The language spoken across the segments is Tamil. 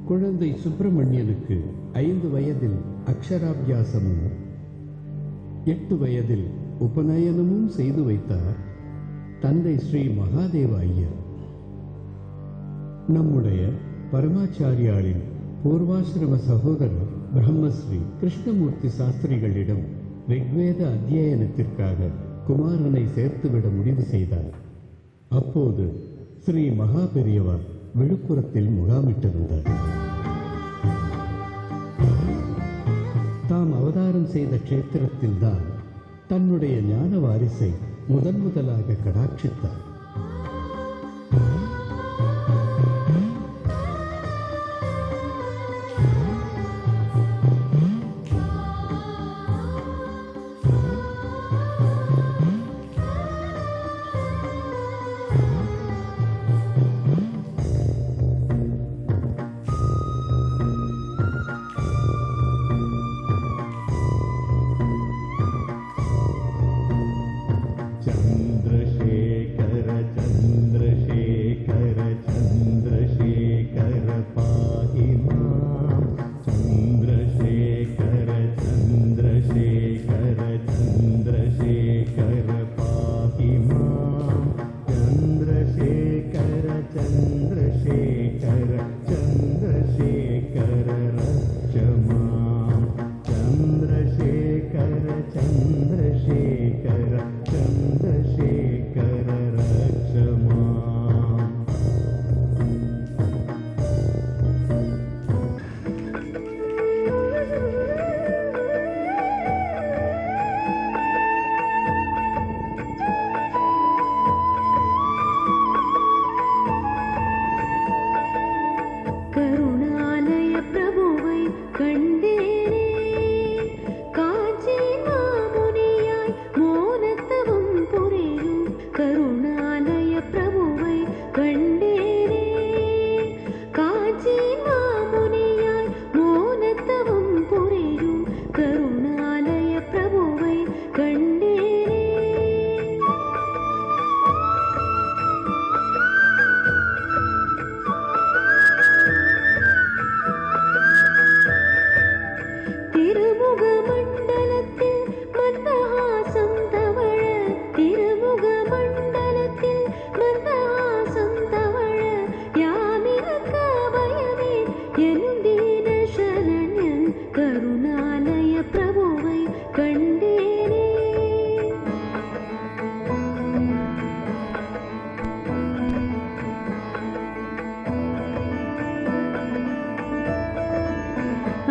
குழந்தை சுப்பிரமணியனுக்கு 5 வயதில் அக்ஷராபியாசமும் 8 வயதில் உபநயனமும் செய்து வைத்தார் தந்தை ஸ்ரீ மகாதேவ ஐயர். நம்முடைய பரமாச்சாரியாளின் பூர்வாசிரம சகோதரர் பிரம்மஸ்ரீ கிருஷ்ணமூர்த்தி சாஸ்திரிகளிடம் ரிக்வேத அத்தியனத்திற்காக குமாரனை சேர்த்துவிட முடிவு செய்தார். அப்போது ஸ்ரீ மகா பெரியவர் விழுப்புரத்தில் முகாமிட்டிருந்தார். தாம் அவதாரம் செய்த க்ஷேத்திரத்தில்தான் தன்னுடைய ஞான வாரிசை முதலாக கடாட்சித்தார்.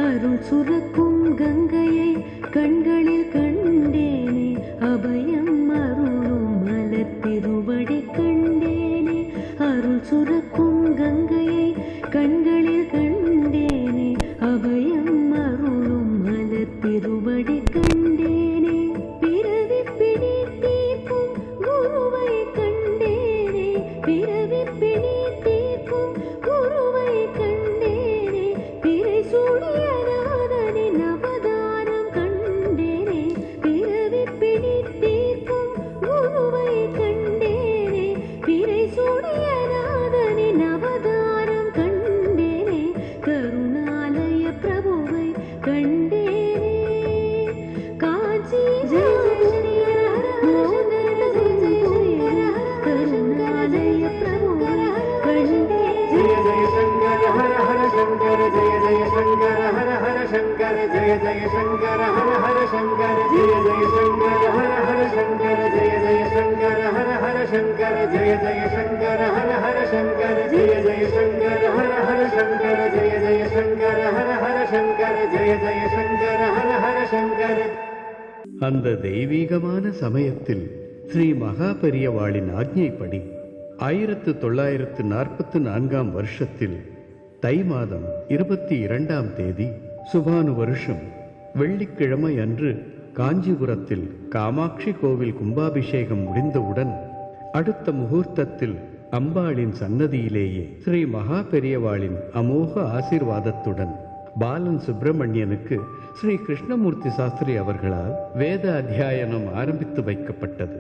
அருள் சுரக்கும் கங்கையை கண்களில் கண்டேனே, அபயம் அருளும் மலர் திருவடி கண்டேனே. அருள் சுரக்கும் கங்கையை கண்களில் கண்டேனே, அபயம் அருளும் மலர் திருவடி கண்டேனே. பிறவி பிணி தீர்க்கும் குருவை கண்டேனே, பிறவி பிணி தீர்க்கும் குருவை கண்டேனே. பிறை சூடிய நாதனின் அவதாரம் கண்டேனே, பிறவி பிணி தீர்க்கும் குருவை கண்டேனே. பிறை சூடிய நாதனின் அவதாரம் கண்டேனே, கருணாலய பிரபுவை கண்டேனே. காஞ்சி கருணாலய பிரபுவை கண்டேனே. जय जय शंकर हर हर शंकर, जय जय शंकर हर हर शंकर, जय जय शंकर हर हर शंकर, जय जय शंकर हर हर शंकर, जय जय शंकर हर हर शंकर, जय जय शंकर हर हर शंकर, जय जय शंकर हर हर शंकर, जय जय शंकर हर हर शंकर, जय जय शंकर हर हर शंकर. அந்த தெய்வீகமான சமயத்தில் ஸ்ரீ மகா பெரியவாளின் ஆக்ஞைப்படி 1944 வருஷத்தில் தை மாதம் 22ஆம் தேதி சுபானு வருஷம் வெள்ளிக்கிழமை அன்று காஞ்சிபுரத்தில் காமாட்சி கோவில் கும்பாபிஷேகம் முடிந்தவுடன் அடுத்த முகூர்த்தத்தில் அம்பாளின் சன்னதியிலேயே ஸ்ரீ மகா பெரியவாளின் அமோக ஆசீர்வாதத்துடன் பாலன் சுப்பிரமணியனுக்கு ஸ்ரீ கிருஷ்ணமூர்த்தி சாஸ்திரி அவர்களால் வேத அத்தியாயனம் ஆரம்பித்து வைக்கப்பட்டது.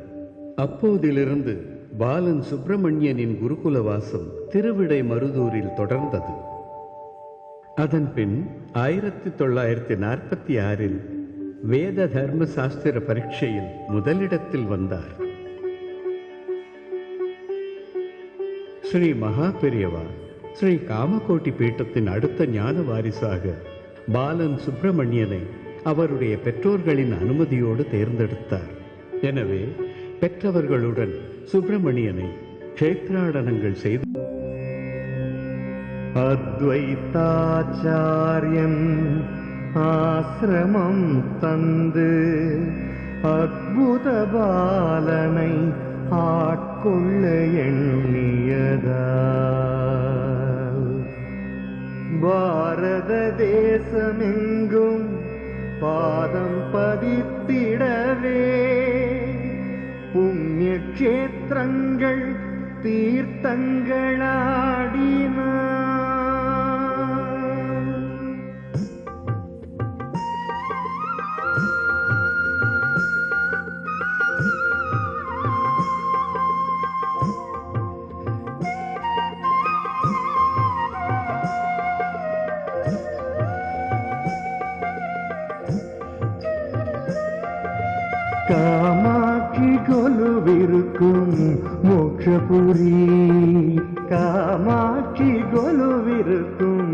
அப்போதிலிருந்து பாலன் சுப்பிரமணியனின் குருகுல வாசம் திருவிடை மருதூரில் தொடர்ந்தது. அதன் பின் 1946 வேத தர்ம சாஸ்திர பரீட்சையில் முதலிடத்தில் வந்தார். ஸ்ரீ மகா பெரியவா ஸ்ரீ காமகோட்டி பீட்டத்தின் அடுத்த ஞான வாரிசாக பாலன் சுப்பிரமணியனை அவருடைய பெற்றோர்களின் அனுமதியோடு தேர்ந்தெடுத்தார். எனவே பெற்றவர்களுடன் சுப்பிரமணியனை க்ஷேத்ராடனங்கள் செய்து அத்வைதாச்சாரியன் ஆசிரமம் தந்து அற்புத பாலனை ஆட்கொள்ள எண்ணியதால் பாரத தேசமெங்கும் பாதம் பதித்திடவே புண்ணிய க்ஷேத்திரங்கள் தீர்த்தங்களாடினார். காமாட்சி கொலுவிருக்கும் மோட்சபுரி, காமாட்சி கொலுவிருக்கும்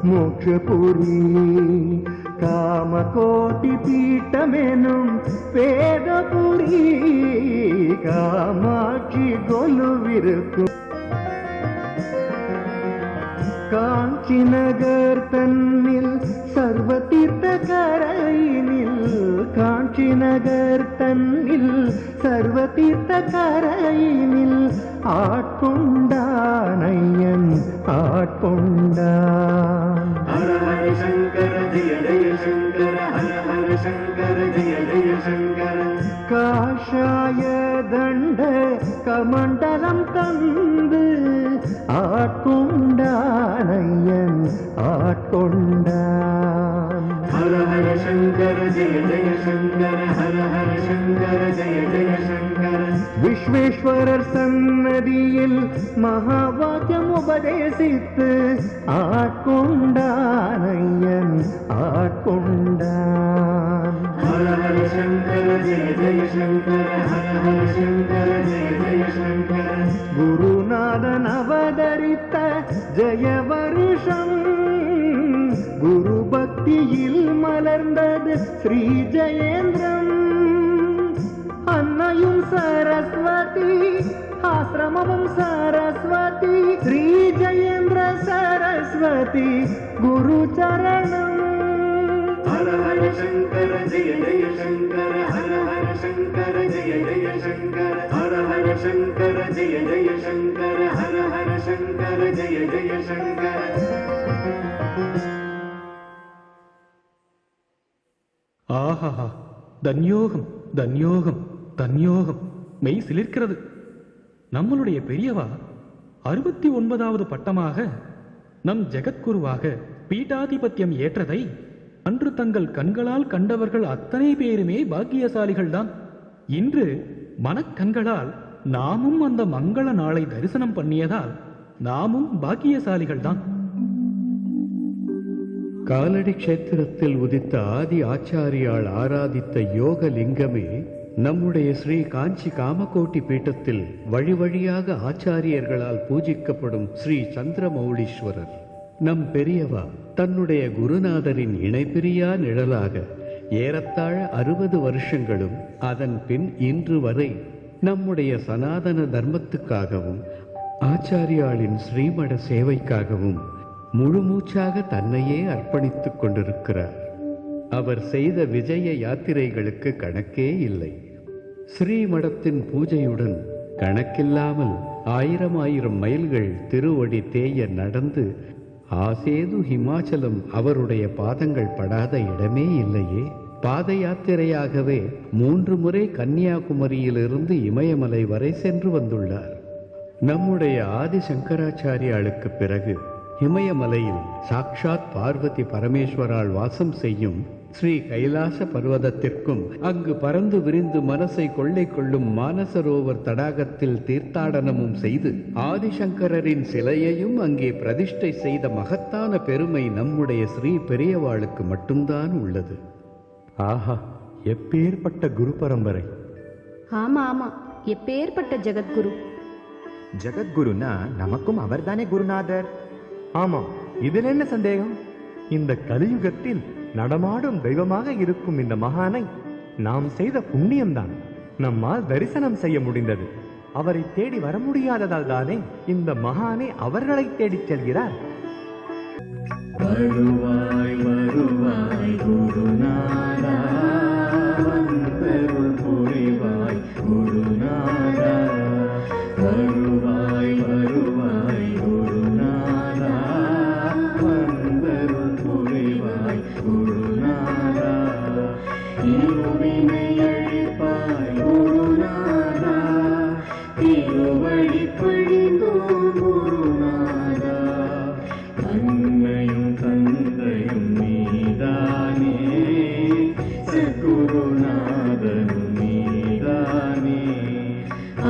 மோட்சபுரி, காமகோட்டி பீட்டமெனும் வேதபுரி, காமாட்சி கொலுவிருக்கும் காஞ்சி நகர் தன்னில் சர்வ தீர்த்த கரையினில், காஞ்சி நகர் தன்னில் சர்வ தீர்த்த கரையினில் ஆட்கொண்டானையன் ஆட்கொண்டான். ஹர ஹர சங்கர ஜெய ஜெய சங்கர, ஹர ஹர சங்கர ஜெய ஜெய சங்கர. காஷாய தண்ட கமண்டலம் தந்து ஆட்கொண்டானையன் ஆட்கொண்டான். ஹர ஹர சங்கர ஜெய ஜெய சங்கர, ஹர ஹர சங்கர ஜெய ஜெய சங்கர. விஸ்வேஸ்வரர் சன்னதியில் மகாவாக்கியம் உபதேசித்து ஆட்கொண்டானையன் ஆட்கொண்டான். ஹர ஹர சங்கர ஜெய ஜெய சங்கர, ஹர ஹர சங்கர ஜெய ஜெய சங்கர. குருநாதன் அவதரித்த ஜெய வருஷம், குரு பக்தியில் மலர்ந்தது ஸ்ரீ ஜெயேந்திரம். அன்னையும் சரஸ்வதி, ஆசிரமமும் சரஸ்வதி, ஸ்ரீ ஜெயேந்திர சரஸ்வதி குரு சரணம். ஹர ஹர சங்கர ஜெய ஜெய சங்கர, ஹர ஹர சங்கர ஜெய ஜெய சங்கர. ஹர ஹர சங்கர ஜெய ஜெய சங்கர, ஹர ஹர சங்கர ஜெய ஜெய சங்கர. ஆஹா, தன்யோகம் தன்யோகம் தன்யோகம். மெய் சிலிர்க்கிறது. நம்மளுடைய பெரியவா 69வது பட்டமாக நம் ஜெகத்குருவாக பீட்டாதிபத்தியம் ஏற்றதை அன்று தங்கள் கண்களால் கண்டவர்கள் அத்தனை பேருமே பாக்கியசாலிகள்தான். இன்று மனக்கண்களால் நாமும் அந்த மங்கள நாளை தரிசனம் பண்ணியதால் நாமும் பாக்கியசாலிகள்தான். காலடி க்ஷேத்திரத்தில் உதித்த ஆதி ஆச்சாரியால் ஆராதித்த யோக லிங்கமே நம்முடைய ஸ்ரீ காஞ்சி காமகோட்டி பீட்டத்தில் வழி வழியாக ஆச்சாரியர்களால் பூஜிக்கப்படும் ஸ்ரீ சந்திரமௌலீஸ்வரர். நம் பெரியவா தன்னுடைய குருநாதரின் இணைபிரியா நிழலாக ஏறத்தாழ 60 வருஷங்களும் அதன் பின் இன்று வரை நம்முடைய சனாதன தர்மத்துக்காகவும் ஆச்சாரியாளின் ஸ்ரீமட சேவைக்காகவும் முழுமூச்சாக தன்னையே அர்ப்பணித்துக் கொண்டிருக்கிறார். அவர் செய்த விஜய யாத்திரைகளுக்கு கணக்கே இல்லை. ஸ்ரீமடத்தின் பூஜையுடன் கணக்கில்லாமல் 1000 மைல்கள் திருவடி தேய நடந்து ஆசேது ஹிமாச்சலம் அவருடைய பாதங்கள் படாத இடமே இல்லையே. பாத யாத்திரையாகவே 3 முறை கன்னியாகுமரியிலிருந்து இமயமலை வரை சென்று வந்துள்ளார். நம்முடைய ஆதி சங்கராச்சாரியாளுக்கு பிறகு இமயமலையில் சாக்ஷாத் பார்வதி பரமேஸ்வரால் வாசம் செய்யும் ஸ்ரீ கைலாச பர்வதத்திற்கும் அங்கு பறந்து விரிந்து மனசை கொள்ளை கொள்ளும் மானசரோவர் தடாகத்தில் தீர்த்தாடனமும் செய்து ஆதிசங்கரரின் சிலையையும் அங்கே பிரதிஷ்டை செய்த மகத்தான பெருமை நம்முடைய ஸ்ரீ பெரியவாளுக்கு மட்டும்தான் உள்ளது. ஆஹா, எப்பேற்பட்ட குரு பரம்பரை! ஆமா ஆமா, எப்பேற்பட்ட ஜெகத்குரு! ஜெகத்குருனா நமக்கும் அவர்தானே குருநாதர். ஆமா, இதில் என்ன சந்தேகம்? இந்த கலியுகத்தில் நடமாடும் தெய்வமாக இருக்கும் இந்த மகானை நாம் செய்த புண்ணியம்தான் நம்மால் தரிசனம் செய்ய முடிந்தது. அவரை தேடி வர முடியாததால் தானே இந்த மகானை அவர்களை தேடிச் செல்கிறார். வருவாய் வருவாய் குருநாதா, வந்தருள் புரிவாய் குருநாதா. வருவாய் வருவாய் குருநாதா, வந்தருள் புரிவாய் குருநாதா. இருவினை அழிப்பாய் குருநாதா, திருவழி பணிந்தோம் குருநாதா. அன்னையும் தந்தையும் நீதானே, சத்குருநாதனும் நீதானே.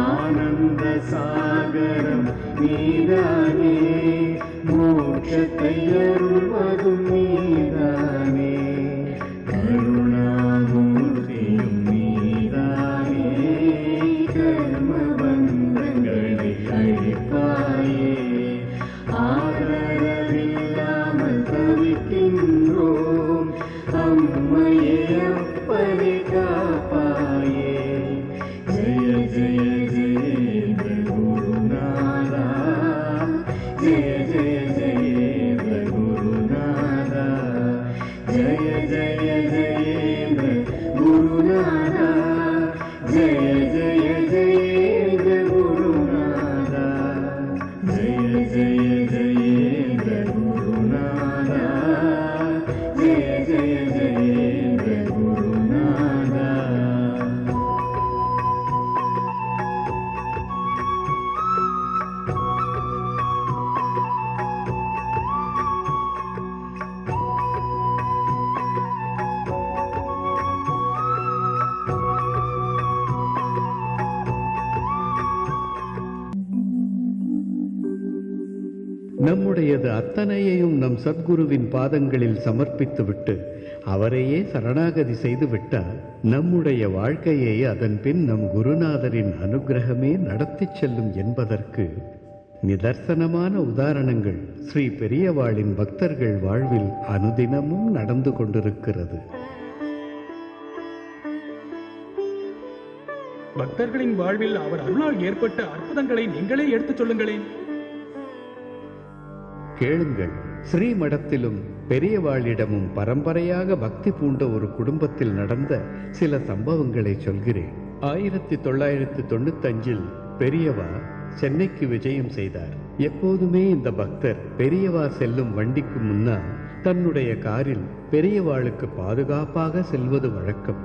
ஆனந்த சாகரம் நீதானே, மோட்சத்தை அருள்வதும் நீதானே. கருணாமூர்த்தியும் நீதானே, கர்ம பந்தங்களை அழிப்பாயே. ஆதரவில்லாமல் தவிக்கின்றோம், அம்மையே அப்பனை காப்பாயே. ஜெய ஜெய ஜெய குருநாதா, ஜெய ஜெய ஜெய குருநாதா. ஜெய ஜெய ஜெய குருநாதா, ஜெய ஜெய ஜெய குருநாதா. ஜெய ஜெய ஜெய குருநாதா, ஜெய ஜெய ஜெய குருநாதா. நம்முடையது அத்தனையையும் நம் சத்குருவின் பாதங்களில் சமர்ப்பித்துவிட்டு அவரையே சரணாகதி செய்து விட்டால் நம்முடைய வாழ்க்கையை அதன் பின் நம் குருநாதரின் அனுக்கிரகமே நடத்திச் செல்லும் என்பதற்கு நிதர்சனமான உதாரணங்கள் ஸ்ரீ பெரியவாளின் பக்தர்கள் வாழ்வில் அனுதினமும் நடந்து கொண்டிருக்கிறது. பக்தர்களின் வாழ்வில் அவர் அருளால் ஏற்பட்ட அற்புதங்களை நீங்களே எடுத்துச் சொல்லுங்களேன். கேளுங்கள். ஸ்ரீமடத்திலும் பெரியவாளிடமும் பரம்பரையாக பக்தி பூண்ட ஒரு குடும்பத்தில் நடந்த சில சம்பவங்களை சொல்கிறேன். 1995 பெரியவா சென்னைக்கு விஜயம் செய்தார். எப்போதுமே இந்த பக்தர் பெரியவா செல்லும் வண்டிக்கு முன்னால் தன்னுடைய காரில் பெரியவாளுக்கு பாதுகாப்பாக செல்வது வழக்கம்.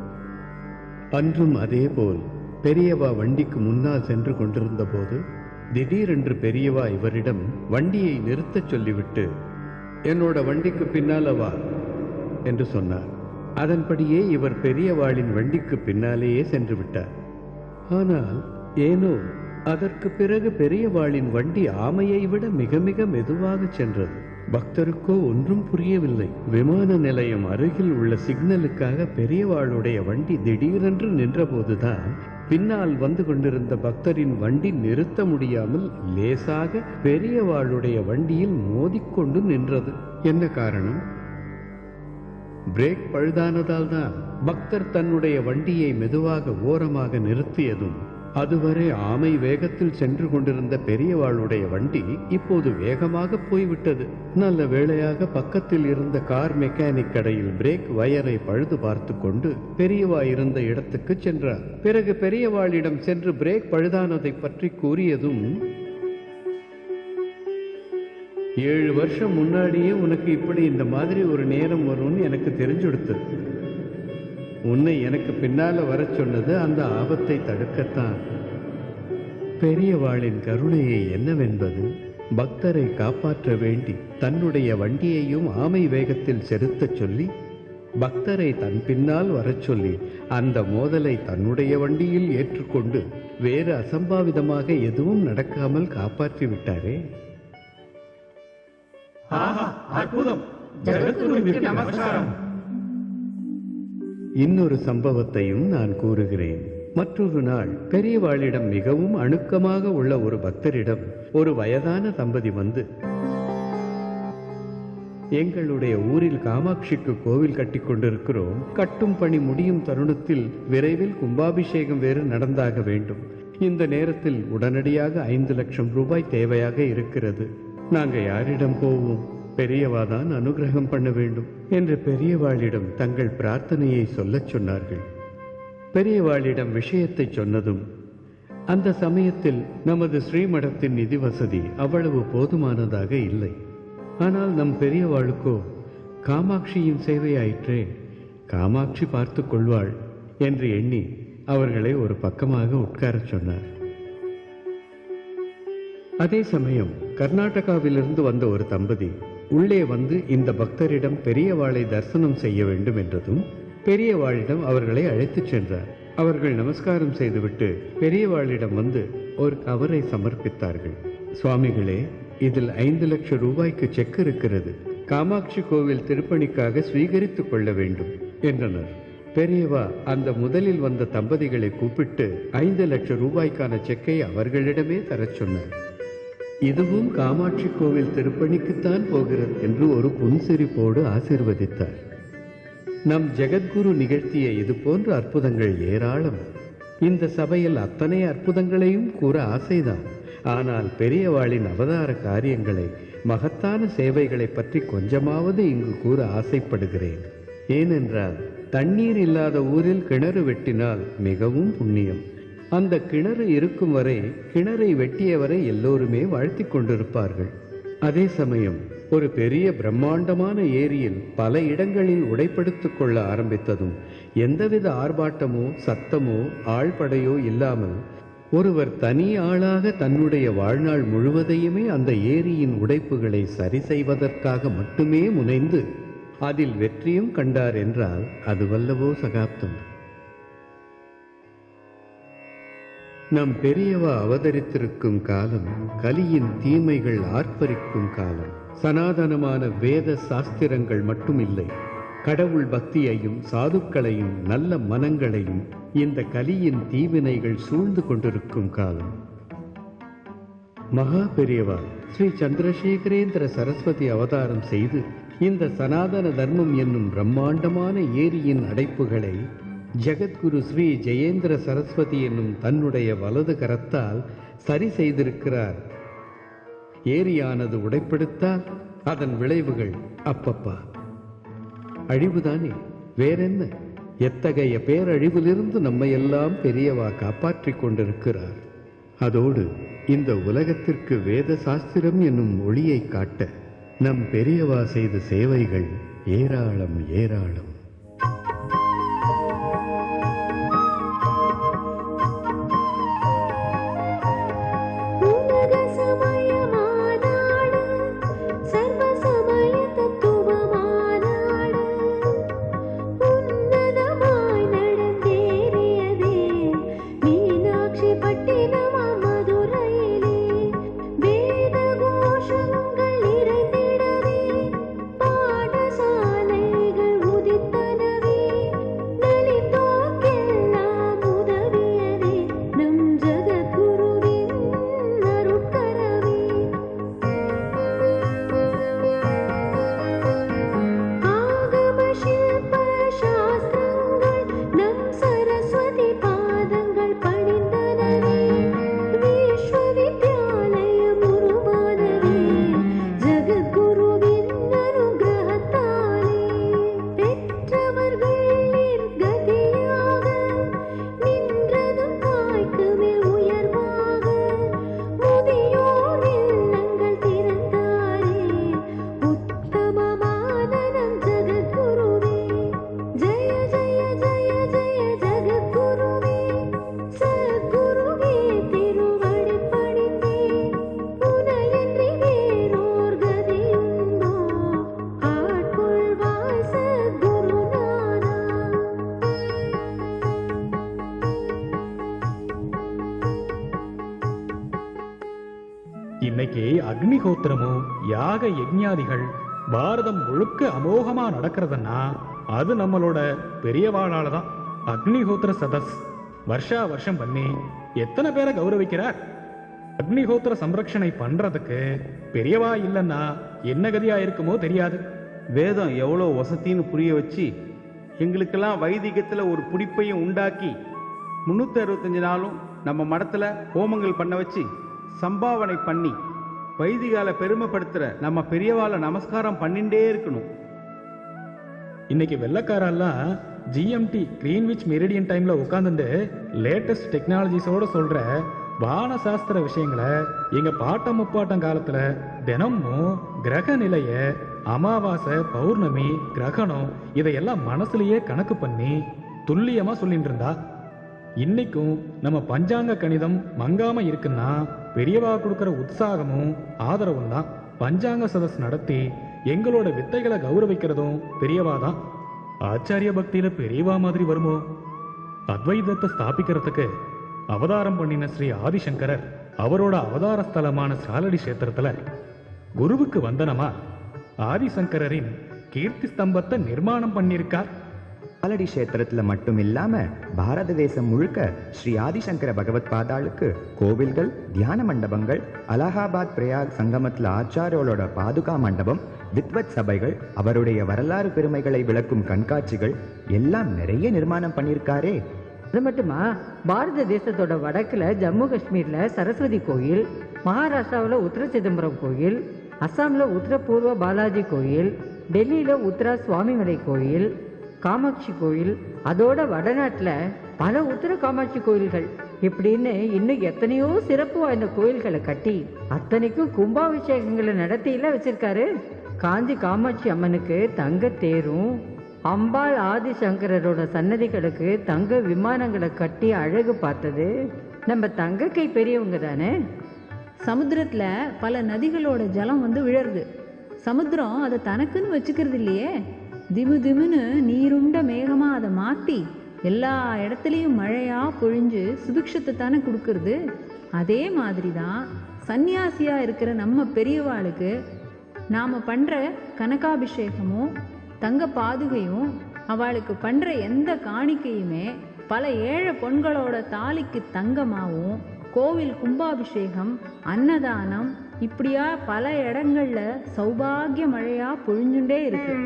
அன்றும் அதேபோல் பெரியவா வண்டிக்கு முன்னால் சென்று கொண்டிருந்த போது திடீரென்று பெரியவா இவரிடம் வண்டியை நிறுத்தச் சொல்லிவிட்டு, என்னோட வண்டிக்கு பின்னால வா என்று சொன்னார். அதன்படியே இவர் பெரியவாளின் வண்டிக்கு பின்னாலேயே சென்று விட்டார். ஆனால் ஏனோ அதற்கு பிறகு பெரியவாளின் வண்டி ஆமையை விட மிக மிக மெதுவாக சென்றது. பக்தருக்கோ ஒன்றும் புரியவில்லை. விமான நிலையம் அருகில் உள்ள சிக்னலுக்காக பெரியவாளுடைய வண்டி திடீரென்று நின்றபோதுதான் பின்னால் வந்து கொண்டிருந்த பக்தரின் வண்டி நிறுத்த முடியாமல் லேசாக பெரியவாளுடைய வண்டியில் மோதிக்கொண்டு நின்றது. என்ன காரணம்? பிரேக் பழுதானதால் தான். பக்தர் தன்னுடைய வண்டியை மெதுவாக ஓரமாக நிறுத்தியதும் அதுவரை ஆமை வேகத்தில் சென்று கொண்டிருந்த பெரியவாளுடைய வண்டி இப்போது வேகமாக போய்விட்டது. நல்ல வேளையாக பக்கத்தில் இருந்த கார் மெக்கானிக் கடையில் பிரேக் வயரை பழுது பார்த்து கொண்டு பெரியவா இருந்த இடத்துக்கு சென்றார். பிறகு பெரியவாளிடம் சென்று பிரேக் பழுதானதை பற்றி கூறியதும், 7 வருஷம் முன்னாடியே உனக்கு இப்படி இந்த மாதிரி ஒரு நேரம் வரும்னு எனக்கு தெரிஞ்சுடுத்து. உன்னை எனக்கு பின்னால வர சொன்னது அந்த ஆபத்தை தடுக்கத்தான். பெரியவாளின் கருணையை என்னவென்பது, பக்தரை காப்பாற்ற வேண்டி தன்னுடைய வண்டியையும் ஆமை வேகத்தில் செலுத்தச் சொல்லி பக்தரை தன் பின்னால் வரச் சொல்லி அந்த மோதலை தன்னுடைய வண்டியில் ஏற்றுக்கொண்டு வேறு அசம்பாவிதமாக எதுவும் நடக்காமல் காப்பாற்றி விட்டாரே. அற்புதம். ஜகத்குருவிற்கு நமஸ்காரம். இன்னொரு சம்பவத்தையும் நான் கூறுகிறேன். மற்றொரு நாள் பெரியவாளிடம் மிகவும் அணுக்கமாக உள்ள ஒரு பக்தரிடம் ஒரு வயதான தம்பதி வந்து, எங்களுடைய ஊரில் காமாட்சிக்கு கோவில் கட்டி கொண்டிருக்கிறோம். கட்டும் பணி முடியும் தருணத்தில் விரைவில் கும்பாபிஷேகம் வேறு நடந்தாக வேண்டும். இந்த நேரத்தில் உடனடியாக 5 லட்சம் ரூபாய் தேவையாக இருக்கிறது. நாங்க யாரிடம் போவோம்? பெரியவாதான் அனுகிரகம் பண்ண வேண்டும் என்று பெரியவாளிடம் தங்கள் பிரார்த்தனையை சொல்லச் சொன்னார்கள். பெரியவாளிடம் விஷயத்தை சொன்னதும், அந்த சமயத்தில் நமது ஸ்ரீமடத்தின் நிதி வசதி அவ்வளவு போதுமானதாக இல்லை. ஆனால் நம் பெரியவாளுக்கோ காமாட்சியின் சேவையாயிற்றே, காமாட்சி பார்த்து கொள்வாள் என்று எண்ணி அவர்களை ஒரு பக்கமாக உட்காரச் சொன்னார். அதே சமயம் கர்நாடகாவிலிருந்து வந்த ஒரு தம்பதி உள்ளே வந்து இந்த பக்தரிடம் பெரியவாளை தரிசனம் செய்ய வேண்டும் என்றதும் பெரியவாளிடம் அவர்களை அழைத்துச் சென்றார். அவர்கள் நமஸ்காரம் செய்துவிட்டு பெரியவாளிடம் வந்து ஒரு கவரை சமர்ப்பித்தார்கள். சுவாமிகளே, இதில் 5 லட்சம் ரூபாய்க்கு செக் இருக்கிறது. காமாட்சி கோவில் திருப்பணிக்காக ஸ்வீகரித்துக் கொள்ள வேண்டும் என்றனர். பெரியவா அந்த முதலில் வந்த தம்பதிகளை கூப்பிட்டு 5 லட்சம் ரூபாய்க்கான செக்கை அவர்களிடமே தரச் சொன்னார். இதுவும் காமாட்சி கோவில் திருப்பணிக்குத்தான் போகிறது என்று ஒரு புன்சிரிப்போடு ஆசீர்வதித்தார். நம் ஜெகத்குரு நிகழ்த்திய இது போன்ற அற்புதங்கள் ஏராளம். இந்த சபையில் அத்தனை அற்புதங்களையும் கூற ஆசைதான். ஆனால் பெரியவாளின் அவதார காரியங்களை, மகத்தான சேவைகளை பற்றி கொஞ்சமாவது இங்கு கூற ஆசைப்படுகிறேன். ஏனென்றால் தண்ணீர் இல்லாத ஊரில் கிணறு வெட்டினால் மிகவும் புண்ணியம். அந்த கிணறு இருக்கும் வரை கிணறை வெட்டியவரை எல்லோருமே வாழ்த்தி கொண்டிருப்பார்கள். அதே சமயம் ஒரு பெரிய பிரம்மாண்டமான ஏரியில் பல இடங்களில் உடைப்படுத்திக் கொள்ள ஆரம்பித்ததும் எந்தவித ஆர்ப்பாட்டமோ சத்தமோ ஆழ்படையோ இல்லாமல் ஒருவர் தனி ஆளாக தன்னுடைய வாழ்நாள் முழுவதையுமே அந்த ஏரியின் உடைப்புகளை சரி செய்வதற்காக மட்டுமே முனைந்து அதில் வெற்றியும் கண்டார் என்றால் அதுவல்லவோ சகாப்தம். நம் பெரியவா அவதரித்திருக்கும் காலம் கலியின் தீமைகள் ஆர்ப்பரிக்கும் காலம். சனாதனமான வேத சாஸ்திரங்கள் மட்டுமில்லை, கடவுள் பக்தியையும் சாதுக்களையும் நல்ல மனங்களையும் இந்த கலியின் தீவினைகள் சூழ்ந்து கொண்டிருக்கும் காலம். மகா பெரியவா ஸ்ரீ சந்திரசேகரேந்திர சரஸ்வதி அவதாரம் செய்து இந்த சனாதன தர்மம் என்னும் பிரம்மாண்டமான ஏரியின் அடைப்புகளை ஜெகத்குரு ஸ்ரீ ஜெயேந்திர சரஸ்வதி என்னும் தன்னுடைய வலது கரத்தால் சரி செய்திருக்கிறார். ஏரியானது உடைப்படுத்தால் அதன் விளைவுகள் அப்பப்பா அழிவுதானே, வேறென்ன? எத்தகைய பேரழிவிலிருந்து நம்மையெல்லாம் பெரியவா காப்பாற்றிக் கொண்டிருக்கிறார். அதோடு இந்த உலகத்திற்கு வேத சாஸ்திரம் என்னும் ஒளியை காட்ட நம் பெரியவா செய்த சேவைகள் ஏராளம் ஏராளம். உதித்த அக்னிஹோத்திரமும் யாக யஜ்ஞாதிகள் பாரதம் முழுக்க அமோகமா நடக்கிறதுன்னா அது நம்மளோட பெரியவாளால தான். அக்னிஹோத்திர சதஸ் வருஷா வருஷம் பண்ணி எத்தனை பேரை கௌரவிக்கிறார். அக்னிஹோத்திர சம்ரக்ஷணை பண்றதுக்கு பெரியவா இல்லைன்னா என்ன கதியா இருக்குமோ தெரியாது. வேதம் எவ்வளோ வசத்தின்னு புரிய வச்சு எங்களுக்கெல்லாம் வைதிகத்தில் ஒரு பிடிப்பையும் உண்டாக்கி 365 நாளும் நம்ம மடத்தில் ஹோமங்கள் பண்ண வச்சு சம்பாவனை பண்ணி வைதிகால பெருமைப்படுத்துகிற நம்ம பெரியவாளை நமஸ்காரம் பண்ணிண்டே இருக்கணும். இன்னைக்கு வெள்ளக்காரெல்லாம் ஜிஎம்டி கிரீன்விச் மெரிடியன் டைம்ல உட்காந்துட்டு லேட்டஸ்ட் டெக்னாலஜிஸோட சொல்ற வான சாஸ்திர விஷயங்களை எங்க பாட்டம் முப்பாட்டம் காலத்துல தினமும் கிரக நிலைய, அமாவாசை, பௌர்ணமி, கிரகணம் இதையெல்லாம் மனசுலயே கணக்கு பண்ணி துல்லியமா சொல்லிட்டு இருந்தா. இன்னைக்கும் நம்ம பஞ்சாங்க கணிதம் மங்காம இருக்குன்னா பெரியவா கொடுக்கிற உற்சாகமும் ஆதரவும் தான். பஞ்சாங்க சதஸ் நடத்தி எங்களோட வித்தைகளை கௌரவிக்கிறதும் பெரியவா தான். ஆச்சாரிய பக்தியில பெரியவா மாதிரி வருமோ? அத்வைதத்தை ஸ்தாபிக்கிறதுக்கு அவதாரம் பண்ணின ஸ்ரீ ஆதிசங்கரர் அவரோட அவதார ஸ்தலமான சாலடி கஷேத்திரத்துல குருவுக்கு வந்தனமா ஆதிசங்கரின் கீர்த்தி ஸ்தம்பத்தை நிர்மாணம் பண்ணியிருக்கார். காலடி கஷேத்திரத்தில் மட்டும் இல்லாம பாரத தேசம் முழுக்க ஸ்ரீ ஆதிசங்கர பகவத் பாதாளுக்கு கோவில்கள், தியான மண்டபங்கள், அலகாபாத் பிரயாக் சங்கமத்தில் ஆச்சாரியோட பாதுகா மண்டபம், வித்வத் சபைகள், அவருடைய வரலாறு பெருமைகளை விளக்கும் கண்காட்சிகள் எல்லாம் நிறைய நிர்மாணம் பண்ணியிருக்காரே. அது மட்டுமா, பாரத தேசத்தோட வடக்குல ஜம்மு காஷ்மீர்ல சரஸ்வதி கோயில், மகாராஷ்டிராவில் உத்தர சிதம்பரம் கோயில், அஸ்ஸாம்ல உத்தரபூர்வ பாலாஜி கோயில், டெல்லியில உத்தரா சுவாமிமலை கோயில், காமாட்சி கோயில், அதோட வடநாட்டில் பல உத்தர காமாட்சி கோயில்கள் இப்படின்னு இன்னும் எத்தனையோ சிறப்பு வாய்ந்த கோயில்களை கட்டி அத்தனைக்கும் கும்பாபிஷேகங்களை நடத்தியில வச்சிருக்காரு. காஞ்சி காமாட்சி அம்மனுக்கு தங்க தேரும், அம்பாள் ஆதிசங்கரோட சன்னதிகளுக்கு தங்க விமானங்களை கட்டி அழகு பார்த்தது நம்ம தங்க கை பெரியவங்க தானே. சமுத்திரத்துல பல நதிகளோட ஜலம் வந்து விழருது. சமுத்திரம் அதை தனக்குன்னு வச்சுக்கிறது இல்லையே. திமு திமுன்னு நீருண்ட மேகமா அதை மாத்தி எல்லா இடத்துலையும் மழையா பொழிஞ்சு சுபிக்ஷத்தை தானே கொடுக்கறது. அதே மாதிரி தான் சன்னியாசியா இருக்கிற நம்ம பெரியவாளுக்கு நாம பண்ற கனகாபிஷேகமும் தங்க பாதுகையும் அவளுக்கு பண்ற எந்த காணிக்கையுமே பல ஏழை பொண்களோட தாலிக்கு தங்கமாவும், கோவில் கும்பாபிஷேகம், அன்னதானம் இப்படியா பல இடங்கள்ல சௌபாகிய மழையா பொழிஞ்சுட்டே இருக்கு.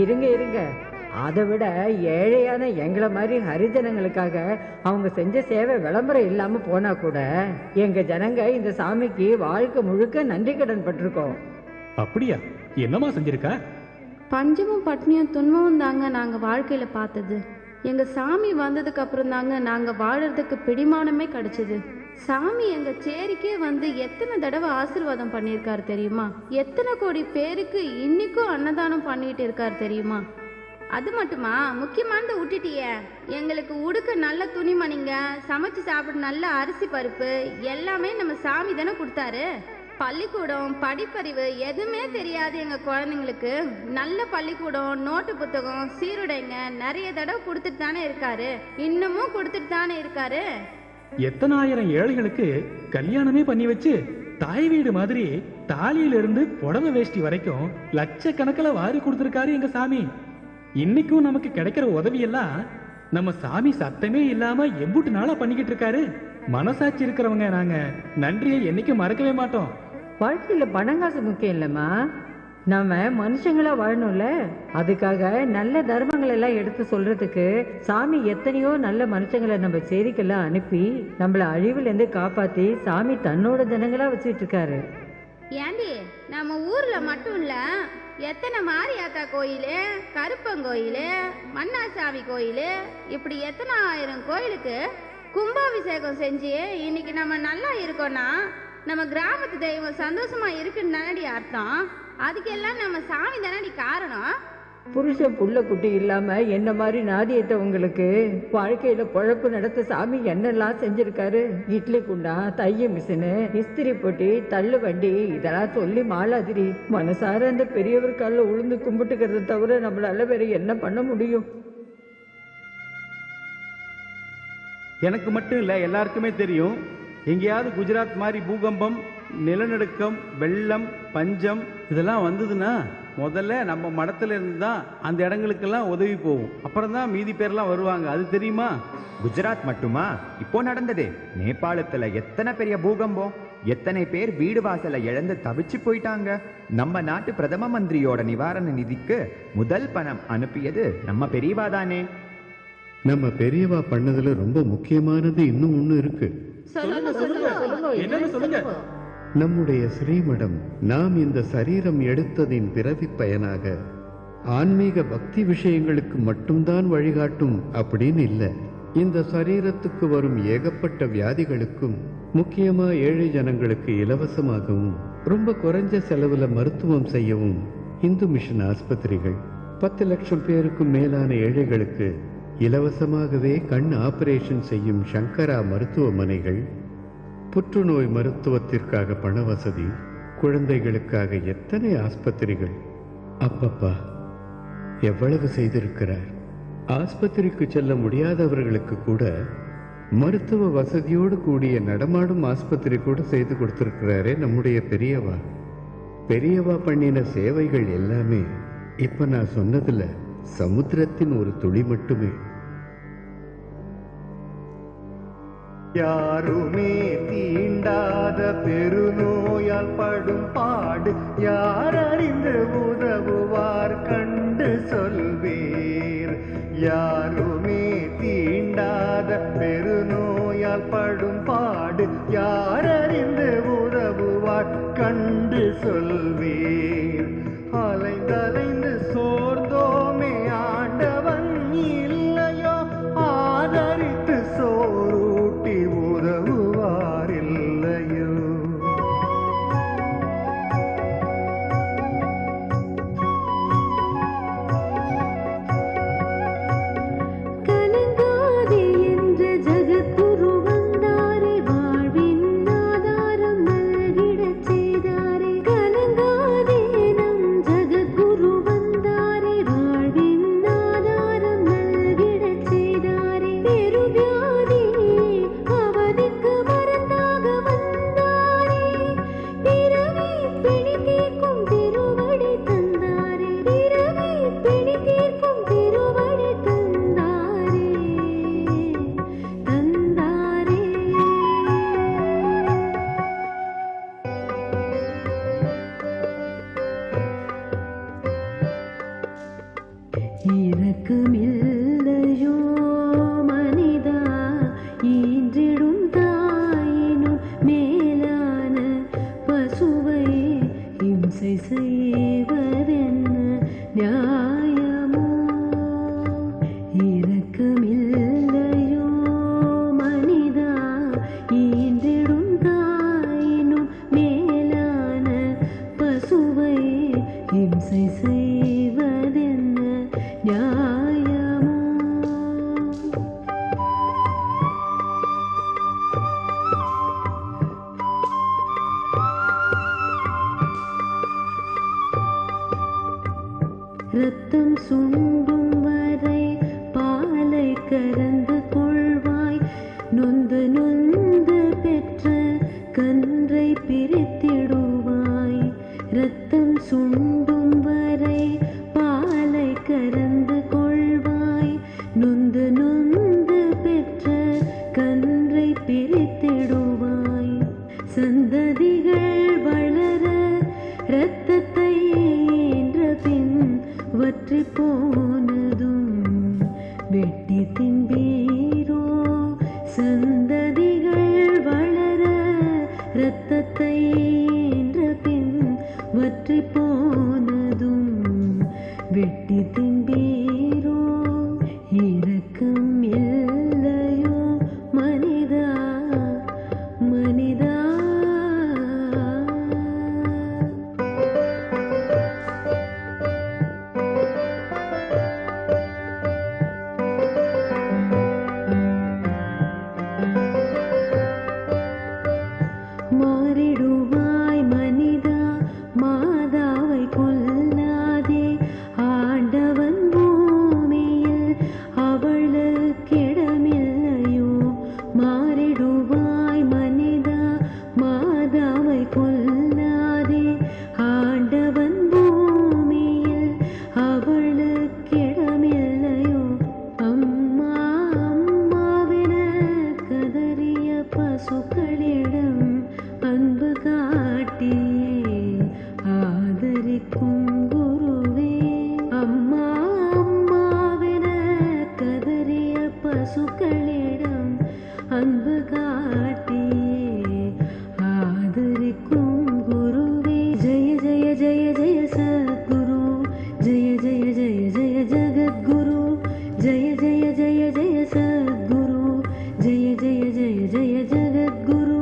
இருங்க இருங்க, அதை விட ஏழையான எங்களை மாதிரி ஹரிஜனங்களுக்காக அவங்க செஞ்ச சேவை விளம்பரம் இல்லாம போனா கூட எங்க ஜனங்க இந்த சாமிக்கு வாழ்க்கை முழுக்க நன்றி கடன் பட்டிருக்கோம். அப்படியா? என்னமா செஞ்சிருக்கா? பஞ்சமும் பட்னியும் துன்பமும் தாங்க நாங்க வாழ்க்கையில பார்த்தது. எங்க சாமி வந்ததுக்கு அப்புறம் தாங்க நாங்க வாழறதுக்கு பிடிமானமே கிடைச்சது. சாமி எங்க சேரிக்கே வந்து எத்தனை தடவை ஆசீர்வாதம் பண்ணியிருக்காரு தெரியுமா? எத்தனை கோடி பேருக்கு இன்னைக்கும் அன்னதானம் பண்ணிட்டு இருக்காரு தெரியுமா? அது மட்டுமா, முக்கியமானதை விட்டுட்டியே. எங்களுக்கு உடுக்க நல்ல துணிமணிங்க, சமைச்சு சாப்பிட நல்ல அரிசி பருப்பு எல்லாமே நம்ம சாமி தானே கொடுத்தாரு. பள்ளிக்கூடம், படிப்பறிவு எதுவுமே தெரியாது எங்கள் குழந்தைங்களுக்கு நல்ல பள்ளிக்கூடம், நோட்டு புத்தகம், சீருடைங்க நிறைய தடவை கொடுத்துட்டு தானே இருக்காரு. இன்னமும் கொடுத்துட்டு தானே இருக்காரு. எத்தனாயிரம் ஏழைகளுக்கு கல்யாணமே பண்ணி வச்சு தாய் வீடு மாதிரி தாலியிலிருந்து புடவை வேஷ்டி வரைக்கும் லட்சக்கணக்கில் வாரி கொடுத்துருக்காரு எங்க சாமி. இன்னைக்கும் நமக்கு கிடைக்கிற உதவியெல்லாம் நம்ம சாமி சத்தமே இல்லாம எம்புட்டு நாளா பண்ணிக்கிட்டு இருக்காரு. மனசாட்சி இருக்கிறவங்க நாங்க நன்றியை என்னைக்கும் மறக்கவே மாட்டோம். வாழ்க்கையில பணங்காசு முக்கியம் இல்லைம்மா, நம்ம மனுஷங்களா வாழணும்ல. அதுக்காக நல்ல தர்மங்கள் எல்லாம் எடுத்து சொல்றதுக்கு சாமி எத்தனையோ நல்ல மனுஷங்களை நம்ம சேரிக்கெல்லாம் அனுப்பி நம்மள அழிவுல இருந்து காப்பாத்தி சாமி தன்னோட ஜனங்களா வச்சுட்டு இருக்காரு. ஏண்டி, நம்ம ஊர்ல மட்டும் இல்ல, எத்தனை மாரியாத்தா கோயில், கருப்பங்கோயில், மன்னாசாமி கோயில், இப்படி எத்தனை ஆயிரம் கோயிலுக்கு கும்பாபிஷேகம் செஞ்சு இன்னைக்கு நம்ம நல்லா இருக்கோம்னா நம்ம கிராமத்து தெய்வம் சந்தோஷமா இருக்குன்னு தானடி அர்த்தம். அதுக்கெல்லாம் நம்ம சாமி தானடி காரணம். புருஷன் புள்ள குட்டி இல்லாம என்ன மாதிரி நாடியத்தவங்களுக்கு வாழ்க்கையில பொழப்பு நடத்த சாமி என்னெல்லாம் செஞ்சிருக்காரு. இட்லி குண்டா, தைய மிஷினு, இஸ்திரி போட்டி, தள்ளு வண்டி இதெல்லாம் சொல்லி மாளாதிரி. மனசார அந்த பெரியவர் காலில் உளுந்து கும்பிட்டுக்கிறத தவிர நம்மளால வேற என்ன பண்ண முடியும்? எனக்கு மட்டும் இல்லை, எல்லாருக்குமே தெரியும் எங்கேயாவது குஜராத் மாதிரி பூகம்பம், நிலநடுக்கம், வெள்ளம், பஞ்சம் இதெல்லாம் வந்ததுன்னா முதல்ல நம்ம மடத்துல இருந்து தான் அந்த இடங்களுக்கெல்லாம் உதவி போகும். அப்புறம் தான் மீதி பேர்லாம் வருவாங்க. அது தெரியுமா? குஜராத் மட்டுமா? இப்போ நடந்தது நேபாளத்துல எத்தனை பெரிய பூகம்பம், எத்தனை பேர் வீடு வாசலை இழந்து தவிச்சு போயிட்டாங்க. நம்ம நாட்டு பிரதம மந்திரியோட நிவாரண நிதிக்கு முதல் பணம் அனுப்பியது நம்ம பெரியவா தானே. நம்ம பெரியவா பண்ணதுல ரொம்ப முக்கியமானது இன்னும் ஒண்ணு இருக்கு. என்னன்னு சொல்லுங்க. நம்முடைய ஸ்ரீமடம் நாம் இந்த சரீரம் எடுத்ததின் பிறவி பயனாக ஆன்மீக பக்தி விஷயங்களுக்கு மட்டும்தான் வழிகாட்டும் அப்படின்னு இல்லை. இந்த சரீரத்துக்கு வரும் ஏகப்பட்ட வியாதிகளுக்கும், முக்கியமா ஏழை ஜனங்களுக்கு இலவசமாகவும் ரொம்ப குறைஞ்ச செலவுல மருத்துவம் செய்யவும் இந்து மிஷன் ஆஸ்பத்திரிகள், 10 லட்சம் பேருக்கும் மேலான ஏழைகளுக்கு இலவசமாகவே கண் ஆபரேஷன் செய்யும் சங்கரா மருத்துவமனைகள், புற்றுநோய் மருத்துவத்திற்காக பண வசதி, குழந்தைகளுக்காக எத்தனை ஆஸ்பத்திரிகள். அப்பப்பா, எவ்வளவு செய்திருக்கிறார். ஆஸ்பத்திரிக்கு செல்ல முடியாதவர்களுக்கு கூட மருத்துவ வசதியோடு கூடிய நடமாடும் ஆஸ்பத்திரி கூட செய்து கொடுத்திருக்கிறாரே நம்முடைய பெரியவா. பெரியவா பண்ணின சேவைகள் எல்லாமே இப்ப நான் சொன்னதுல சமுத்திரத்தின் ஒரு துளி மட்டுமே. யாருமே தீண்டாத பெருநோயால் படும் பாடு யார் அறிந்து உதவுவார் கண்டு சொல்வேர். யாருமே தீண்டாத பெருநோயால் படும் பாடு யார் அறிந்து உதவுவார் கண்டு சொல்வேர். அலைந்தலைந்து சோர்ந்தோமே ஆண்டவன் இல்லையோ, ஆதரித்து சோரூட்டி உதவுவார் இல்லையோ. கலங்காதே என்ற ஜகத்குரு வந்தாரே, வாழ்வின் ஆதாரம் நல்கிடச் செய்தாரே. கலங்காதே நம் ஜகத்குரு வந்தாரே, வாழ்வின் ஆதாரம் நல்கிடச் செய்தாரே. பெருவியாதி அவனுக்கு மருந்தாக வந்தாரே, பிறவி பிணி தீர்க்கும் திருவடி தந்தாரே. பிறவி பிணி தீர்க்கும் திருவடி தந்தாரே, தந்தாரே. இரக்கமில்லையோ மனிதா, ஈன்றிடும் தாயினும் மேலான பசுவை இம்சை செய்வதென்ன நியாயமோ? இரக்கமில்லையோ மனிதா, ஈன்றிடும் தாயினும் மேலான பசுவை இம்சை செய்வதென்ன நியாயமோ? ரத்தம் சுண்டும் வரை பாலை கறந்து கொள்வாய், நொந்து நொந்து பெற்ற கன்றை பிரித்திடுவாய். ரத்தம் சுண்டும் வரை பாலை கறந்து கொள்வாய், நொந்து நொந்து பெற்ற கன்றை பிரித்திடுவாய். சந்ததிகள் வளர இரத்தத்தை ஈன்ற பின் வற்றி போனதும் வெட்டி தின்பீரோ? சந்ததிகள் வளர இரத்தத்தை ஈன்ற பின் வற்றி போனதும் வெட்டி தின்பீரோ? இரக்கம் இல்லையோ மனிதா, மனிதா. மாறிடுவாய் மனிதா, மாதாவை கொல்லாதே. ஆண்டவன் பசுக்களிடம் அன்பு காட்டியே ஆதரிக்கும் குருவே ஜெய ஜெய ஜெய ஜெய சத்குரு ஜெய ஜெய ஜெய ஜெய ஜகத்குரு ஜெய ஜெய ஜெய ஜெய சத்குரு ஜெய ஜெய ஜெய ஜெய ஜகத்குரு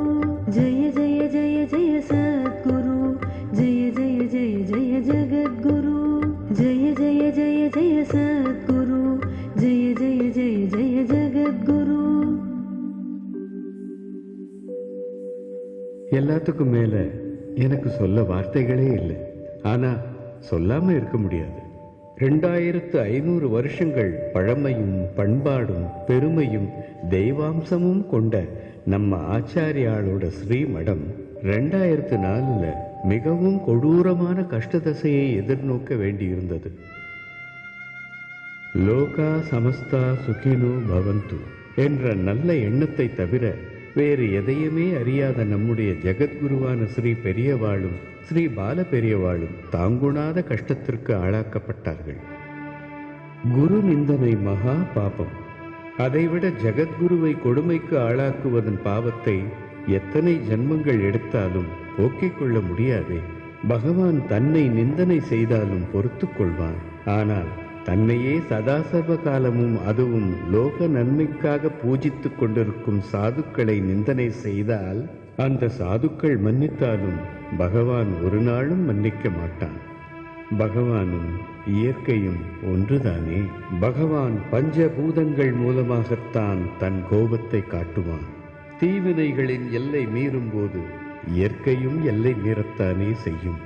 ஜெய ஜெய ஜெய ஜெய சத்குரு ஜெய ஜெய ஜெய ஜெய ஜகத்குரு ஜெய ஜெய ஜெய ஜெய சத்குரு ஜெய ஜெய ஜெய ஜெய ஜகத்குரு. எல்லாத்துக்கும் மேல எனக்கு சொல்ல வார்த்தைகளே இல்லை. ஆனா சொல்லாம இருக்க முடியாது. 2500 வருஷங்கள் பழமையும் பண்பாடும் பெருமையும் தெய்வாம்சமும் கொண்ட நம்ம ஆச்சாரியாளோட ஸ்ரீமடம் 2004 மிகவும் கொடூரமான கஷ்டதசையை எதிர்நோக்க வேண்டியிருந்தது. லோகா சமஸ்தா சுகினோ பவந்து என்ற நல்ல எண்ணத்தை தவிர வேறு எதையுமே அறியாத நம்முடைய ஜெகத்குருவான ஸ்ரீ பெரியவாளும் ஸ்ரீ பால பெரியவாளும் தாங்குணாத கஷ்டத்திற்கு ஆளாக்கப்பட்டார்கள். குரு நிந்தனை மகா பாபம். அதைவிட ஜெகத்குருவை கொடுமைக்கு ஆளாக்குவதன் பாவத்தை எத்தனை ஜன்மங்கள் எடுத்தாலும் போக்கிக் கொள்ள முடியாதே. பகவான் தன்னை நிந்தனை செய்தாலும் பொறுத்து கொள்வான். ஆனால் தன்னையே சதாசர்வ காலமும் அதுவும் லோக நன்மைக்காக பூஜித்துக் கொண்டிருக்கும் சாதுக்களை நிந்தனை செய்தால் அந்த சாதுக்கள் மன்னித்தாலும் பகவான் ஒரு நாளும் மன்னிக்க மாட்டான். பகவானும் இயற்கையும் ஒன்றுதானே. பகவான் பஞ்சபூதங்கள் மூலமாகத்தான் தன் கோபத்தை காட்டுவான். தீவினைகளின் எல்லை மீறும் போது இயற்கையும் எல்லை மீறத்தானே செய்யும்.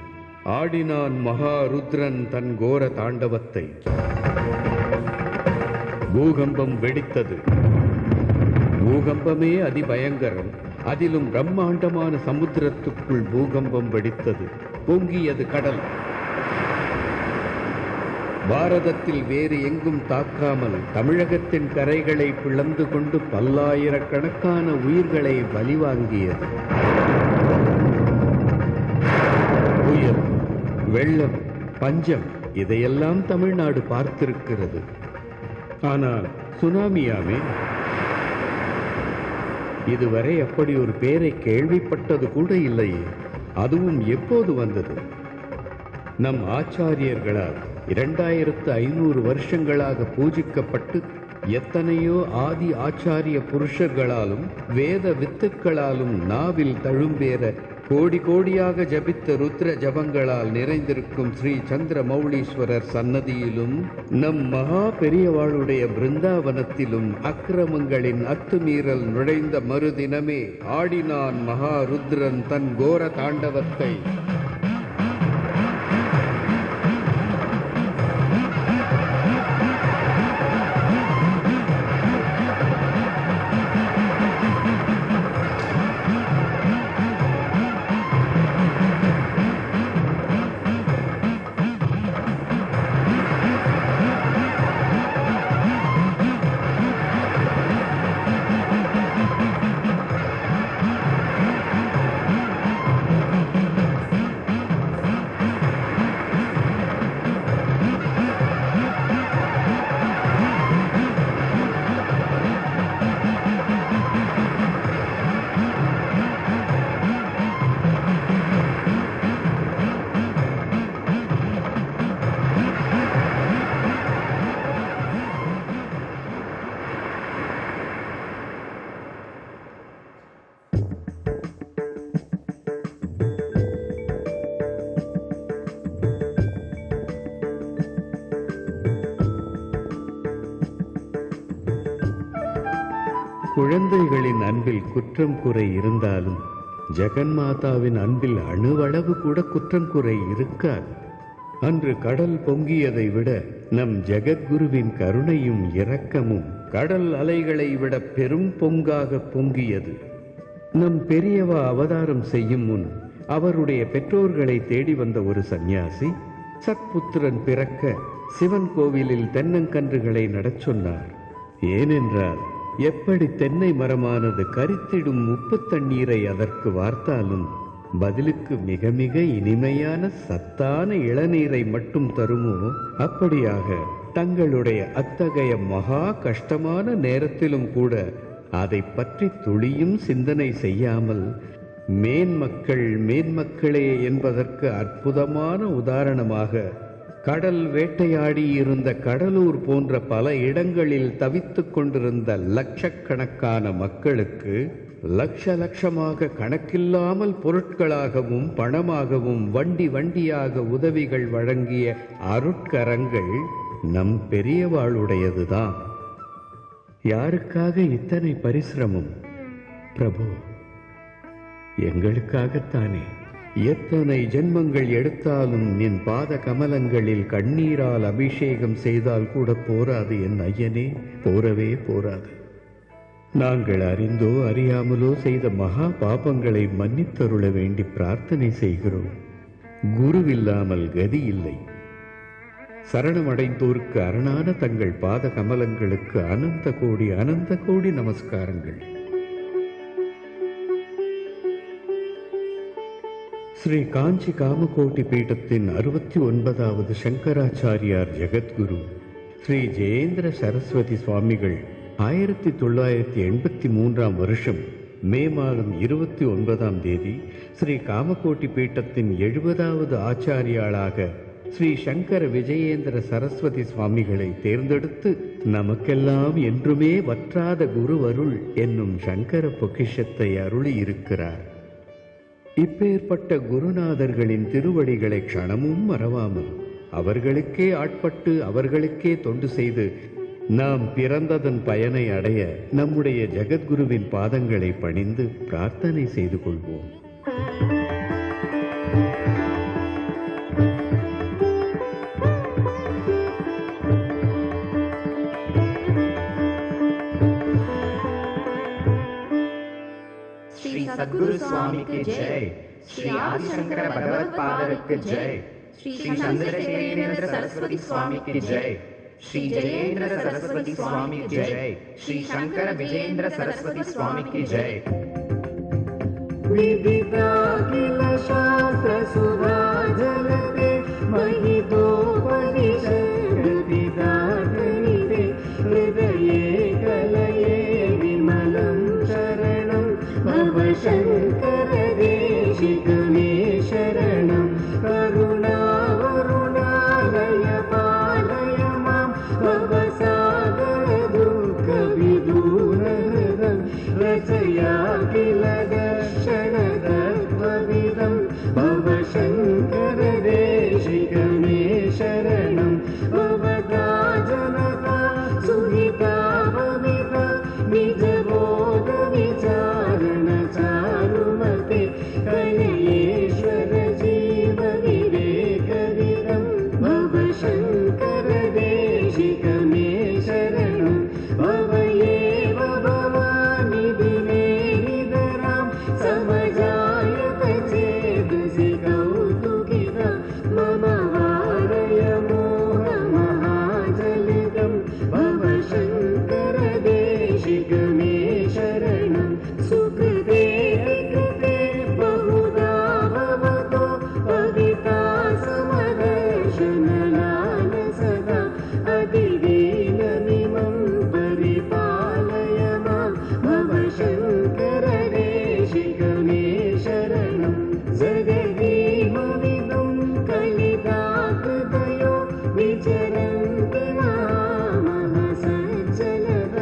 ஆடினான் மகாருத்ரன் தன் கோர தாண்டவத்தை. பூகம்பம் வெடித்தது. பூகம்பமே அதிபயங்கரம். அதிலும் பிரம்மாண்டமான சமுத்திரத்துக்குள் பூகம்பம் வெடித்தது. பொங்கியது கடல். பாரதத்தில் வேறு எங்கும் தாக்காமல் தமிழகத்தின் கரைகளை பிளந்து கொண்டு பல்லாயிரக்கணக்கான உயிர்களை பலிவாங்கியது. புயல், வெள்ளம், பஞ்சம் இதையெல்லாம் தமிழ்நாடு பார்த்திருக்கிறது. ஆனால் சுனாமியாமே, இதுவரை அப்படி ஒரு பேரை கேள்விப்பட்டது கூட இல்லையே. அதுவும் எப்போது வந்தது? நம் ஆச்சாரியர்களால் 2500 வருஷங்களாக பூஜிக்கப்பட்டு எத்தனையோ ஆதி ஆச்சாரிய புருஷர்களாலும் வேத வித்துக்களாலும் நாவில் தழும்பேற கோடி கோடியாக ஜபித்த ருத்ர ஜபங்களால் நிறைந்திருக்கும் ஸ்ரீ சந்திர மௌலீஸ்வரர் சன்னதியிலும் நம் மகா பெரியவாளுடைய பிருந்தாவனத்திலும் அக்கிரமங்களின் அத்துமீறல் நுழைந்த மறுதினமே ஆடினான் மகாருத்ரன் தன் கோர தாண்டவத்தை. குழந்தைகளின் அன்பில் குற்றம் குறை இருந்தாலும் ஜெகன்மாதாவின் அன்பில் அணுவளவு கூட குற்றம் குறை இருக்காது. அன்று கடல் பொங்கியதை விட நம் ஜெகத்குருவின் கருணையும் இரக்கமும் கடல் அலைகளை விட பெரும் பொங்காக பொங்கியது. நம் பெரியவா அவதாரம் செய்யும் முன் அவருடைய பெற்றோர்களை தேடி வந்த ஒரு சந்நியாசி சத்புத்திரன் பிறக்க சிவன் கோவிலில் தென்னங்கன்றுகளை நடச் சொன்னார். ஏனென்றால் எப்படி தென்னை மரமானது கரித்திடும் உப்பு தண்ணீரை அதற்கு வார்த்தாலும் பதிலுக்கு மிக மிக இனிமையான சத்தான இளநீரை மட்டும் தருமோ, அப்படியாக தங்களுடைய அத்தகைய மகா கஷ்டமான நேரத்திலும் கூட அதை பற்றி துளியும் சிந்தனை செய்யாமல் மேன்மக்கள் மேன்மக்களே என்பதற்கு அற்புதமான உதாரணமாக கடல் வேட்டையாடி இருந்த கடலூர் போன்ற பல இடங்களில் தவித்துக் கொண்டிருந்த லட்சக்கணக்கான மக்களுக்கு லட்ச லட்சமாக கணக்கில்லாமல் பொருட்களாகவும் பணமாகவும் வண்டி வண்டியாக உதவிகள் வழங்கிய அருட்கரங்கள் நம் பெரியவாளுடையதுதான். யாருக்காக இத்தனை பரிசிரமம்? பிரபு, எங்களுக்காகத்தானே. எத்தனை ஜென்மங்கள் எடுத்தாலும் என் பாத கமலங்களில் கண்ணீரால் அபிஷேகம் செய்தால் கூட போராது என் ஐயனே, போரவே போராது. நாங்கள் அறிந்தோ அறியாமலோ செய்த மகா பாபங்களை மன்னித்தருள வேண்டி பிரார்த்தனை செய்கிறோம். குருவில்லாமல் கதி இல்லை. சரணமடைந்தோருக்கு அரணான தங்கள் பாத கமலங்களுக்கு அனந்த கோடி நமஸ்காரங்கள். ஸ்ரீ காஞ்சி காமகோட்டி பீட்டத்தின் 69வது சங்கராச்சாரியார் ஜெகத்குரு ஸ்ரீ ஜெயேந்திர சரஸ்வதி சுவாமிகள் 1983 வருஷம் மே மாதம் 29ஆம் தேதி ஸ்ரீ காமகோட்டி பீட்டத்தின் 70வது ஆச்சாரியாளாக ஸ்ரீ சங்கர விஜயேந்திர சரஸ்வதி சுவாமிகளை தேர்ந்தெடுத்து நமக்கெல்லாம் என்றுமே வற்றாத குருவருள் என்னும் சங்கர பொக்கிஷத்தை அருளி இருக்கிறார். இப்பேற்பட்ட குருநாதர்களின் திருவடிகளை க்ஷணமும் மறவாமல் அவர்களுக்கே ஆட்பட்டு அவர்களுக்கே தொண்டு செய்து நாம் பிறந்ததன் பயனை அடைய நம்முடைய ஜெகத்குருவின் பாதங்களை பணிந்து பிரார்த்தனை செய்து கொள்வோம். श्री सद्गुरु स्वामी की जय, श्री आदिशंकर भगवत पादर की जय, श्री चंद्रशेखर सरस्वती स्वामी की जय, श्री जयेंद्र सरस्वती स्वामी की जय, श्री शंकर विजयेंद्र सरस्वती स्वामी की जय. विदिताखिल शास्त्र सुधा जलते महितोपनिषद् हृदये कलये विमलं शरणं भव शंकर देशिकमे शरणं करुणावरुणालय पालय मां भवसागर दुःख विदूरहृदं रचयाखिल दर्शनतत्त्वविदं भव शंकर देशिकमे शरणं भवता जनता सुहिता भविता निजबोध विचारण चारुमते कलयेश्वर जीव विवेकविदं भव शंकर देशिकमे शरणं भव एव भवानि दिने निधरां समजायत चेतसि कौतुकिता मम वारय मोहमहाजलितं भव शंकर देशिकमे शरणं सुकृते कृते बहुधा भवतो भविता समदर्शनलाल सदा अधिदीनमिमं परिपालय मां भव शंकर देशिकमे शरणं जगदीमविदुं कलिताकृतयो विचरन्ति नामः सज्जनः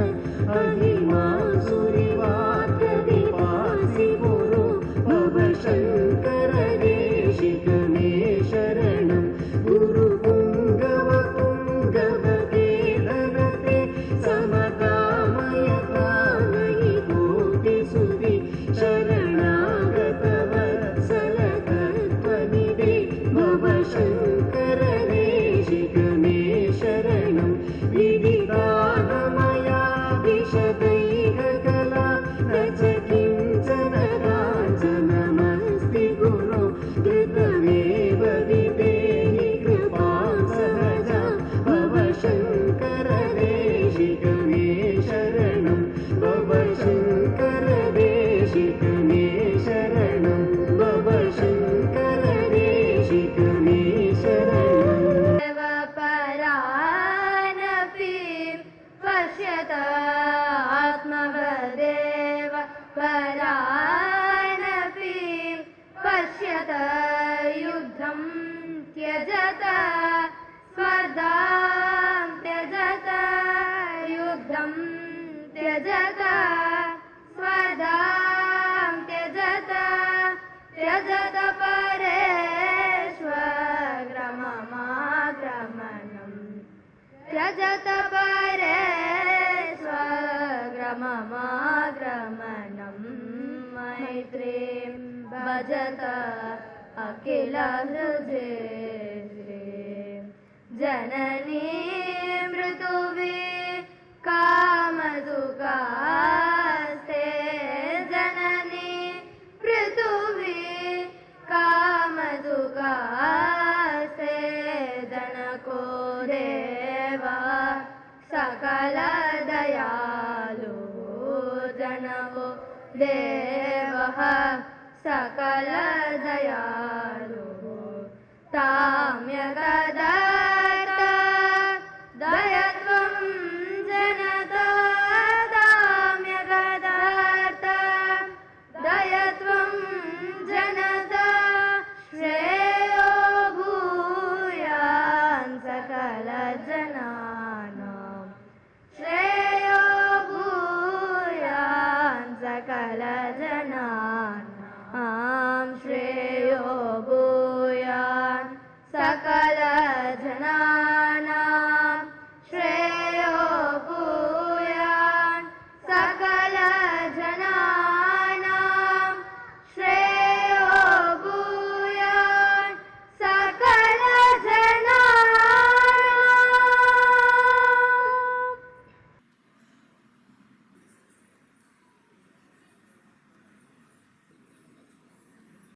अहिमासुरिवाक्यविपासि पुरो भव शंकर देशिकमे शरणं गुरुपुं व्रजत परे स्वग्रममाग्रमणं मैत्रीं भजत अखिल हृदये जननी मृतुवे कामदुःखास्ते जननी पृथुवी कामदुःखास्ते जनको देवा सकल दयालु जनको देवः सकल दयालु ताम्यगदत्त दयत्वं जनता ताम्यगदत्त दयत्वं जनता श्रेयो भूयान् सकल जना